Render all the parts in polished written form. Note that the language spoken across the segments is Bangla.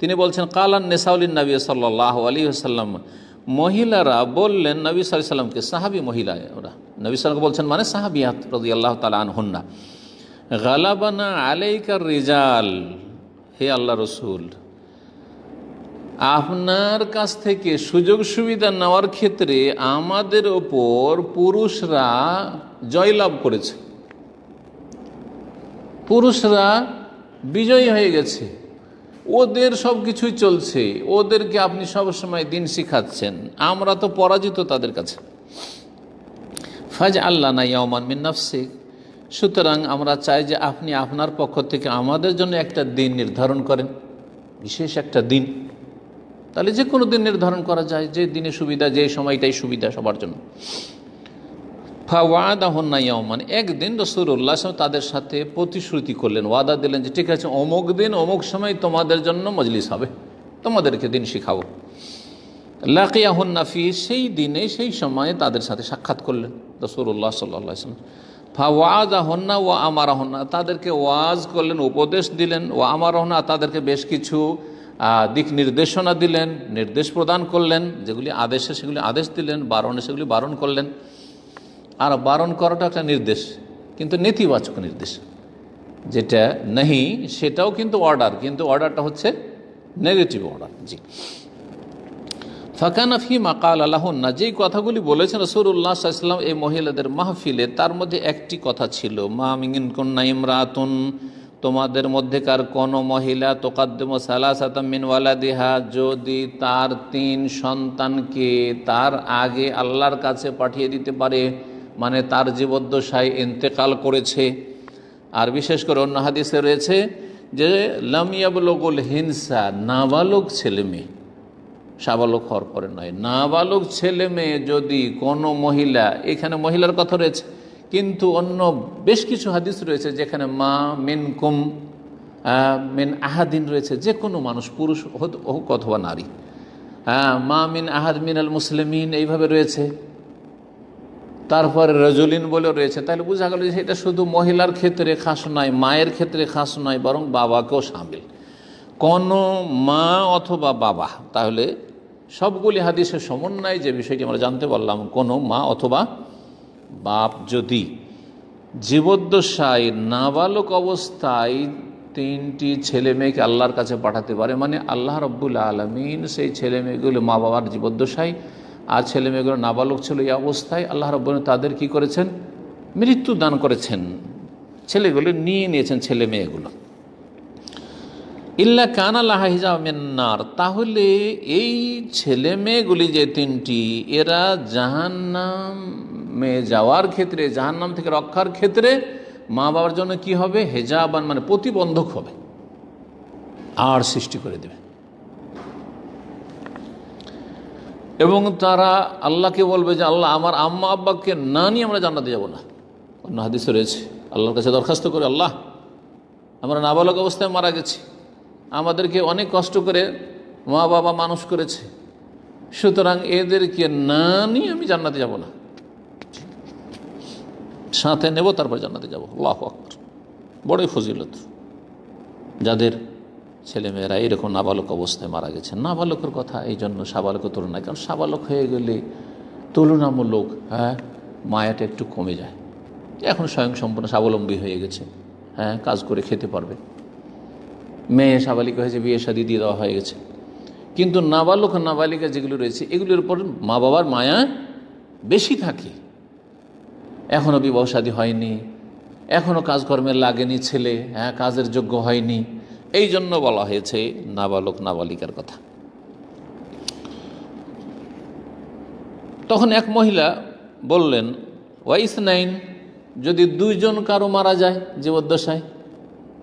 তিনি বলছেন কালান নেসাউলিন নবী সাল্লাল্লাহু আলাইহি ওয়াসাল্লাম, মহিলারা বললেন নবী সাল্লাল্লাহু আলাইহি ওয়াসাল্লামকে, সাহাবী মহিলা ওরা, নবী সাল্লাল্লাহু বলছেন মানে সাহাবিয়াত রাদিয়াল্লাহু তাআলা আনহুন্না, গালাবানা আলাইকার রিজাল, হে আল্লাহ রসুল, আপনার কাছ থেকে সুযোগ সুবিধা নেওয়ার ক্ষেত্রে আমাদের ওপর পুরুষরা জয়লাভ করেছে, পুরুষরা বিজয়ী হয়ে গেছে, ওদের সব কিছুই চলছে, ওদেরকে আপনি সবসময় দিন শিখাচ্ছেন, আমরা তো পরাজিত তাদের কাছে। ফাজ আল্লাহ না ইয়াওমান মিন নাফসিক, সুতরাং আমরা চাই যে আপনি আপনার পক্ষ থেকে আমাদের জন্য একটা দিন নির্ধারণ করেন, বিশেষ একটা দিন। তাহলে যে কোনো দিন নির্ধারণ করা যায়, যে দিনে সুবিধা, যে সময়টাই সুবিধা সবার জন্য। ফাওয়াদাহুন্না ইয়াওমান, একদিন রাসূলুল্লাহ তাদের সাথে প্রতিশ্রুতি করলেন, ওয়াদা দিলেন যে ঠিক আছে অমুক দিন অমুক সময় তোমাদের জন্য মজলিস হবে, তোমাদেরকে দিন শিখাবো। লাকিয়াহুন্না ফি, সেই দিনে সেই সময়ে তাদের সাথে সাক্ষাৎ করলেন রাসূলুল্লাহ সাল্লাল্লাহু আলাইহি ওয়াসাল্লাম। ফাওয়াদাহুন্না ওয়া আমারাহুন্না, তাদেরকে ওয়াজ করলেন, উপদেশ দিলেন, ওয়া আমারাহুন্না, তাদেরকে বেশ কিছু দিক নির্দেশনা দিলেন, নির্দেশ প্রদান করলেন, যেগুলি আদেশে সেগুলি আদেশ দিলেন, বারণে সেগুলি বারণ করলেন। আর বারণ করাটা একটা নির্দেশ, কিন্তু নেতিবাচক নির্দেশ, যেটা নেই সেটাও কিন্তু অর্ডার, কিন্তু অর্ডারটা হচ্ছে নেগেটিভ অর্ডার। জি, ফাকানা ফি মাকাল আলাহুন্না, যেই কথাগুলি বলেছেন রাসূলুল্লাহ সাল্লাল্লাহু আলাইহি ওয়াসাল্লাম এই মহিলাদের মাহফিলে, তার মধ্যে একটি কথা ছিল, মা মিনকুন্না ইমরাতুন, তোমাদের মধ্যেকার কোনো মহিলা তুকাদ্দিমু সালাসাতাম মিন ওয়ালাদিহা, যদি তার 3 সন্তানকে তার আগে আল্লাহর কাছে পাঠিয়ে দিতে পারে, মানে তার জীবদ্দশায় ইন্তেকাল করেছে। আর বিশেষ করে অন্য হাদিসে রয়েছে যে লাম ইয়াবলুগুল হিনসা, নাবালক ছেলে মেয়ে, সাবালক হওয়ার পরে নয়, নাবালক ছেলে মেয়ে যদি কোনো মহিলা, এখানে মহিলার কথা রয়েছে, কিন্তু অন্য বেশ কিছু হাদিস রয়েছে যেখানে মা মিনকুম মিন আহাদিন রয়েছে, যে কোনো মানুষ, পুরুষ হোক অথবা নারী, মা মিন আহাদ মিনাল মুসলিমিন এইভাবে রয়েছে, তারপরে রজুলিন বলে রয়েছে। তাহলে বোঝা গেল যে এটা শুধু মহিলার ক্ষেত্রে খাস নয়, মায়ের ক্ষেত্রে খাস নয়, বরং বাবাকেও সামিল, কোনো মা অথবা বাবা। তাহলে সবগুলি হাদিসের সমন্বয় যে বিষয়টি আমরা জানতে পারলাম, কোনো মা অথবা বাপ যদি জীবদ্দশায় নাবালক অবস্থায় 3টি ছেলে মেয়েকে আল্লাহর কাছে পাঠাতে পারে, মানে আল্লাহ রাব্বুল আলামিন সেই ছেলে মেয়েগুলো মা বাবার জীবদ্দশায়, আর ছেলে মেয়েগুলো নাবালক ছিল এই অবস্থায়, আল্লাহ রাব্বুল তাদের কি করেছেন, মৃত্যু দান করেছেন, ছেলেগুলো নিয়ে নিয়েছেন ছেলে মেয়েগুলো। ইল্লা কানা লাহা হিজাব মিন নার, তাহলে এই ছেলে মেয়েগুলি যে 3টি, এরা জাহান্নামে যাওয়ার ক্ষেত্রে, জাহান্নাম থেকে রক্ষার ক্ষেত্রে মা বাবার জন্য কি হবে, হেজাবান মানে প্রতিবন্ধক হবে, আর সৃষ্টি করে দেবে। এবং তারা আল্লাহকে বলবে যে আল্লাহ, আমার আম্মা আব্বাকে না নিয়ে আমরা জান্নাতে যাব না। অন্য হাদিসে রয়েছে, আল্লাহর কাছে দরখাস্ত করে, আল্লাহ আমরা নাবালক অবস্থায় মারা গেছি, আমাদেরকে অনেক কষ্ট করে মা বাবা মানুষ করেছে, সুতরাং এদেরকে না নিয়ে আমি জান্নাতে যাব না, সাথে নেব তারপর জান্নাতে যাব। আল্লাহু আকবার, বড়ই ফজিলত যাদের ছেলেমেয়েরা এরকম নাবালক অবস্থায় মারা গেছে। নাবালকের কথা এই জন্য সাবালকের তুলনায়, কারণ সাবালক হয়ে গেলে তুলনামূলক মায়াটা একটু কমে যায়, এখন স্বয়ংসম্পূর্ণ স্বাবলম্বী হয়ে গেছে, কাজ করে খেতে পারবে, মেয়ে সাবালিকা হয়েছে, বিয়ে শাদী দিয়ে দেওয়া হয়ে গেছে। কিন্তু নাবালক নাবালিকা যেগুলো রয়েছে এগুলোর উপর মা বাবার মায়া বেশি থাকে, এখনও বিবাহ শাদী হয়নি, এখনও কাজকর্মে লাগেনি ছেলে, কাজের যোগ্য হয়নি, এই জন্য বলা হয়েছে নাবালক নাবালিকার কথা। তখন এক মহিলা বললেন, ওয়াইসনাইন, যদি 2 জন কারো মারা যায় জীবদ্দশায়,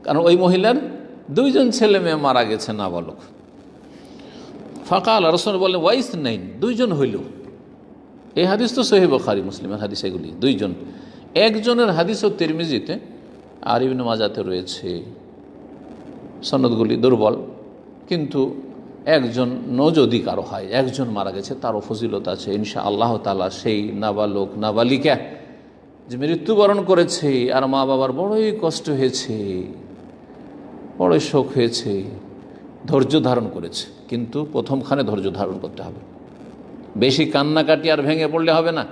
কারণ ওই মহিলার 2 জন ছেলে মেয়ে মারা গেছে নাবালক। ফাকাল, রাসূল বললেন ওয়াইসনাইন, 2 জন হইল। এই হাদিস তো সহিহ বুখারী মুসলিমের হাদিস, এগুলি 2 জন। একজনের হাদিসও তিরমিজিতে আর ইবনে মাজাতে রয়েছে, সনদগুলি দুর্বল, কিন্তু একজন যদি কারো হয়, একজন মারা গেছে, তারও ফজিলত আছে ইনশাআল্লাহ তাআলা। সেই নাবালক নাবালিকা যে মৃত্যুবরণ করেছে আর মা বাবার বড়ই কষ্ট হয়েছে, বড়ই শোক হয়েছে, ধৈর্য ধারণ করেছে, কিন্তু প্রথমখানে ধৈর্য ধারণ করতে হবে। বেশি কান্নাকাটি আর ভেঙে পড়লে হবে না।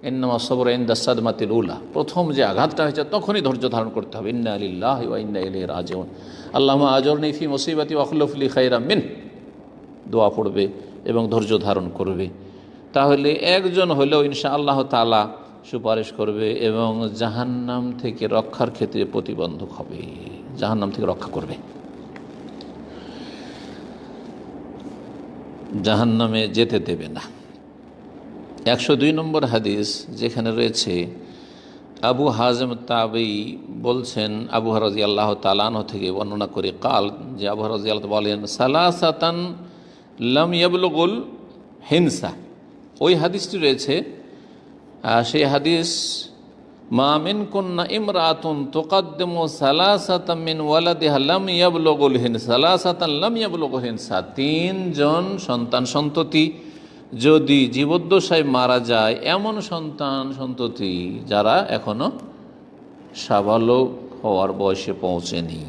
ইন্নামা সবর ইনদা সাদমাতিল উলা, প্রথম যে আঘাতটা হয়েছে তখনই ধৈর্য ধারণ করতে হবে। ইন্না লিল্লাহি ওয়া ইন্না ইলাইহি রাজিউন, আল্লাহুম্মা আজরনি ফি মুসিবাতি ওয়া আখলুফ লি খায়রাম মিন, দোয়া পড়বে এবং ধৈর্য ধারণ করবে। তাহলে একজন হলেও ইনশাআল্লাহ তাআলা সুপারিশ করবে এবং জাহান্নাম থেকে রক্ষার ক্ষেত্রে প্রতিবন্ধক হবে, জাহান্নাম থেকে রক্ষা করবে, জাহান্নামে যেতে দেবে না। 102 নম্বর হাদিস, যেখানে রয়েছে আবু হাজম তাবেই বলছেন, আবু হুরায়রা রাদিয়াল্লাহু তাআলা আনহু থেকে বর্ণনা করে কাল, যে আবু হুরায়রা রাদিয়াল্লাহু বলেন, সালাসাতান লাম ইয়াবলুগুল হিনসা। ওই হাদিসটি রয়েছে, সেই হাদিস, মা মিনকুন্না ইমরাতুন তুকাদ্দিমু সালাসাতাম মিন ওয়ালাদিহা লাম ইয়াবলুগুল হিনসা, সালাসাতান লাম ইয়াবলুগুল হিনসা, তিনজন সন্তান সন্ততি যদি জীবদ্দশায় মারা যায়, এমন সন্তান সন্ততি যারা এখনো সাবালক হওয়ার বয়সে পৌঁছেনি,